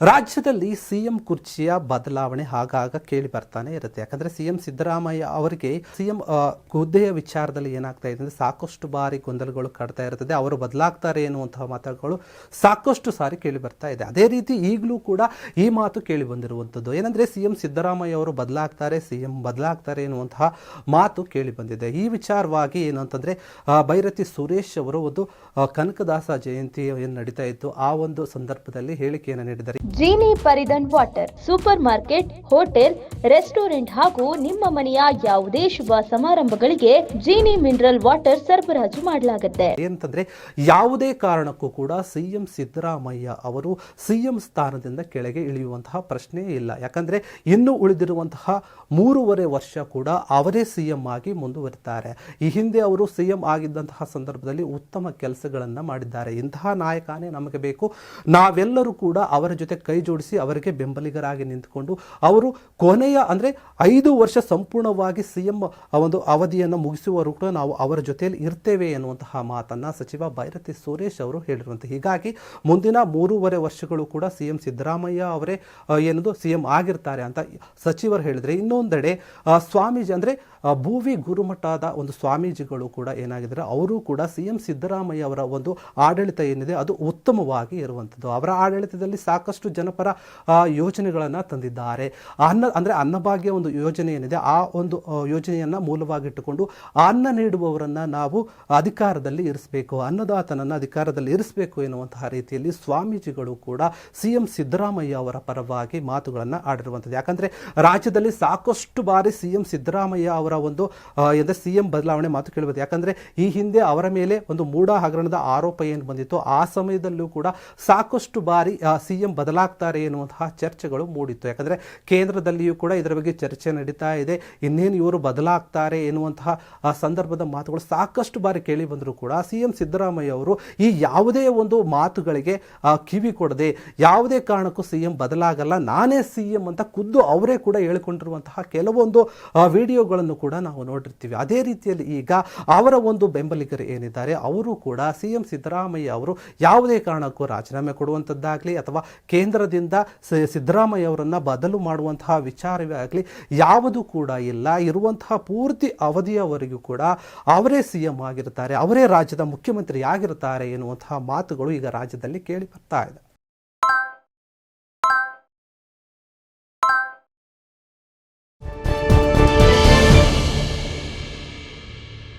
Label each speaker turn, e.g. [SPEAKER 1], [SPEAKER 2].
[SPEAKER 1] ರಾಜ್ಯದಲ್ಲಿ ಸಿಎಂ ಕುರ್ಚಿಯ ಬದಲಾವಣೆ ಆಗಾಗ ಕೇಳಿ ಬರ್ತಾನೆ ಇರುತ್ತೆ. ಯಾಕಂದ್ರೆ ಸಿಎಂ ಸಿದ್ದರಾಮಯ್ಯ ಅವರಿಗೆ ಸಿಎಂ ಹುದ್ದೆಯ ವಿಚಾರದಲ್ಲಿ ಏನಾಗ್ತಾ ಇದೆ ಅಂದ್ರೆ ಸಾಕಷ್ಟು ಬಾರಿ ಗೊಂದಲಗಳು ಕಾಡ್ತಾ ಇರ್ತದೆ. ಅವರು ಬದಲಾಗ್ತಾರೆ ಎನ್ನುವಂತಹ ಮಾತುಗಳು ಸಾಕಷ್ಟು ಸಾರಿ ಕೇಳಿ ಬರ್ತಾ ಇದೆ. ಅದೇ ರೀತಿ ಈಗಲೂ ಕೂಡ ಈ ಮಾತು ಕೇಳಿ ಬಂದಿರುವಂಥದ್ದು ಏನಂದ್ರೆ ಸಿಎಂ ಸಿದ್ದರಾಮಯ್ಯ ಅವರು ಬದಲಾಗ್ತಾರೆ, ಸಿಎಂ ಬದಲಾಗ್ತಾರೆ ಎನ್ನುವಂತಹ ಮಾತು ಕೇಳಿ ಬಂದಿದೆ. ಈ ವಿಚಾರವಾಗಿ ಏನು ಅಂತಂದ್ರೆ ಬೈರತಿ ಸುರೇಶ್ ಅವರು ಒಂದು ಕನಕದಾಸ ಜಯಂತಿ ಏನು ನಡೀತಾ ಇತ್ತು, ಆ ಒಂದು ಸಂದರ್ಭದಲ್ಲಿ ಹೇಳಿಕೆಯನ್ನು ನೀಡಿದ್ದಾರೆ.
[SPEAKER 2] ಜೀನಿ ಪರಿದನ್ water supermarket, hotel, restaurant ಹಾಗೂ ನಿಮ್ಮ ಮನೆಯ ಯಾವುದೇ ಶುಭ ಸಮಾರಂಭಗಳಿಗೆ ಜೀನಿ ಮಿನರಲ್ ವಾಟರ್ ಸರಬರಾಜು ಮಾಡಲಾಗುತ್ತೆ.
[SPEAKER 1] ಏನಂತಂದ್ರೆ ಯಾವುದೇ ಕಾರಣಕ್ಕೂ ಕೂಡ ಸಿಎಂ ಸಿದ್ದರಾಮಯ್ಯ ಅವರು ಸಿಎಂ ಸ್ಥಾನದಿಂದ ಕೆಳಗೆ ಇಳಿಯುವಂತಹ ಪ್ರಶ್ನೆ ಇಲ್ಲ. ಯಾಕಂದ್ರೆ ಇನ್ನು ಉಳಿದಿರುವಂತಹ 3.5 ವರ್ಷ ಕೂಡ ಅವರೇ ಸಿಎಂ ಆಗಿ ಮುಂದುವರಿತಾರೆ. ಈ ಹಿಂದೆ ಅವರು ಸಿಎಂ ಆಗಿದ್ದಂತಹ ಸಂದರ್ಭದಲ್ಲಿ ಉತ್ತಮ ಕೆಲಸಗಳನ್ನ ಮಾಡಿದ್ದಾರೆ. ಇಂತಹ ನಾಯಕನೇ ನಮಗೆ ಬೇಕು. ನಾವೆಲ್ಲರೂ ಕೂಡ ಅವರ ಜೊತೆ ಕೈ ಜೋಡಿಸಿ ಅವರಿಗೆ ಬೆಂಬಲಿಗರಾಗಿ ನಿಂತುಕೊಂಡು ಅವರು ಕೊನೆಯ ಅಂದ್ರೆ 5 ವರ್ಷ ಸಂಪೂರ್ಣವಾಗಿ ಸಿಎಂ ಒಂದು ಅವಧಿಯನ್ನು ಮುಗಿಸುವವರು ಕೂಡ ನಾವು ಅವರ ಜೊತೆಯಲ್ಲಿ ಇರ್ತೇವೆ ಎನ್ನುವಂತಹ ಮಾತನ್ನ ಸಚಿವ ಬೈರತಿ ಸುರೇಶ್ ಅವರು ಹೇಳಿರುವಂತೆ. ಹೀಗಾಗಿ ಮುಂದಿನ 3.5 ವರ್ಷಗಳು ಕೂಡ ಸಿಎಂ ಸಿದ್ದರಾಮಯ್ಯ ಅವರೇ ಏನದು ಸಿಎಂ ಆಗಿರ್ತಾರೆ ಅಂತ ಸಚಿವರು ಹೇಳಿದ್ರೆ, ಇನ್ನೊಂದೆಡೆ ಸ್ವಾಮೀಜಿ ಅಂದ್ರೆ ಭೂವಿ ಗುರುಮಠದ ಒಂದು ಸ್ವಾಮೀಜಿಗಳು ಕೂಡ ಏನಾಗಿದ್ದಾರೆ, ಅವರು ಕೂಡ ಸಿಎಂ ಸಿದ್ದರಾಮಯ್ಯ ಅವರ ಒಂದು ಆಡಳಿತ ಏನಿದೆ ಅದು ಉತ್ತಮವಾಗಿ ಇರುವಂಥದ್ದು. ಅವರ ಆಡಳಿತದಲ್ಲಿ ಸಾಕಷ್ಟು ಜನಪರ ಯೋಜನೆಗಳನ್ನು ತಂದಿದ್ದಾರೆ. ಅನ್ನಭಾಗ್ಯ ಒಂದು ಯೋಜನೆ ಏನಿದೆ, ಆ ಒಂದು ಯೋಜನೆಯನ್ನ ಮೂಲವಾಗಿಟ್ಟುಕೊಂಡು ಅನ್ನ ನೀಡುವವರನ್ನ ನಾವು ಅಧಿಕಾರದಲ್ಲಿ ಇರಿಸಬೇಕು, ಅನ್ನದಾತನನ್ನ ಅಧಿಕಾರದಲ್ಲಿ ಇರಿಸಬೇಕು ಎನ್ನುವಂತಹ ರೀತಿಯಲ್ಲಿ ಸ್ವಾಮೀಜಿಗಳು ಕೂಡ ಸಿಎಂ ಸಿದ್ದರಾಮಯ್ಯ ಅವರ ಪರವಾಗಿ ಮಾತುಗಳನ್ನು ಆಡಿರುವಂಥದ್ದು. ಯಾಕಂದ್ರೆ ರಾಜ್ಯದಲ್ಲಿ ಸಾಕಷ್ಟು ಬಾರಿ ಸಿಎಂ ಸಿದ್ದರಾಮಯ್ಯ ಅವರ ಒಂದು ಸಿಎಂ ಬದಲಾವಣೆ ಮಾತು ಕೇಳಬಹುದು. ಯಾಕಂದ್ರೆ ಈ ಹಿಂದೆ ಅವರ ಮೇಲೆ ಒಂದು ಮೂಢ ಹಗರಣದ ಆರೋಪ ಏನು ಬಂದಿತ್ತು, ಆ ಸಮಯದಲ್ಲೂ ಕೂಡ ಸಾಕಷ್ಟು ಬಾರಿ ಸಿಎಂ ಬದಲಾಗ್ತಾರೆ ಎನ್ನುವಂತಹ ಚರ್ಚೆಗಳು ಮೂಡಿತ್ತು. ಯಾಕಂದ್ರೆ ಕೇಂದ್ರದಲ್ಲಿಯೂ ಕೂಡ ಇದರ ಬಗ್ಗೆ ಚರ್ಚೆ ನಡೀತಾ ಇದೆ. ಇನ್ನೇನು ಇವರು ಬದಲಾಗ್ತಾರೆ ಎನ್ನುವಂತಹ ಸಂದರ್ಭದ ಮಾತುಗಳು ಸಾಕಷ್ಟು ಬಾರಿ ಕೇಳಿ ಬಂದರೂ ಕೂಡ ಸಿಎಂ ಸಿದ್ದರಾಮಯ್ಯ ಅವರು ಈ ಯಾವುದೇ ಒಂದು ಮಾತುಗಳಿಗೆ ಕಿವಿ ಕೊಡದೆ ಯಾವುದೇ ಕಾರಣಕ್ಕೂ ಸಿಎಂ ಬದಲಾಗಲ್ಲ, ನಾನೇ ಸಿಎಂ ಅಂತ ಖುದ್ದು ಅವರೇ ಕೂಡ ಹೇಳಿಕೊಂಡಿರುವಂತಹ ಕೆಲವೊಂದು ವಿಡಿಯೋಗಳನ್ನು ಕೂಡ ನಾವು ನೋಡಿರ್ತೀವಿ. ಅದೇ ರೀತಿಯಲ್ಲಿ ಈಗ ಅವರ ಒಂದು ಬೆಂಬಲಿಗರು ಏನಿದ್ದಾರೆ ಅವರು ಕೂಡ ಸಿಎಂ ಸಿದ್ದರಾಮಯ್ಯ ಅವರು ಯಾವುದೇ ಕಾರಣಕ್ಕೂ ರಾಜೀನಾಮೆ ಕೊಡುವಂಥದ್ದಾಗಲಿ ಅಥವಾ ಕೇಂದ್ರದಿಂದ ಸಿದ್ದರಾಮಯ್ಯ ಅವರನ್ನ ಬದಲು ಮಾಡುವಂತಹ ವಿಚಾರವೇ ಆಗಲಿ ಯಾವುದು ಕೂಡ ಇಲ್ಲ. ಇರುವಂತಹ ಪೂರ್ತಿ ಅವಧಿಯವರೆಗೂ ಕೂಡ ಅವರೇ ಸಿಎಂ ಆಗಿರ್ತಾರೆ, ಅವರೇ ರಾಜ್ಯದ ಮುಖ್ಯಮಂತ್ರಿ ಆಗಿರ್ತಾರೆ ಎನ್ನುವಂತಹ ಮಾತುಗಳು ಈಗ ರಾಜ್ಯದಲ್ಲಿ ಕೇಳಿ ಬರ್ತಾ ಇದೆ.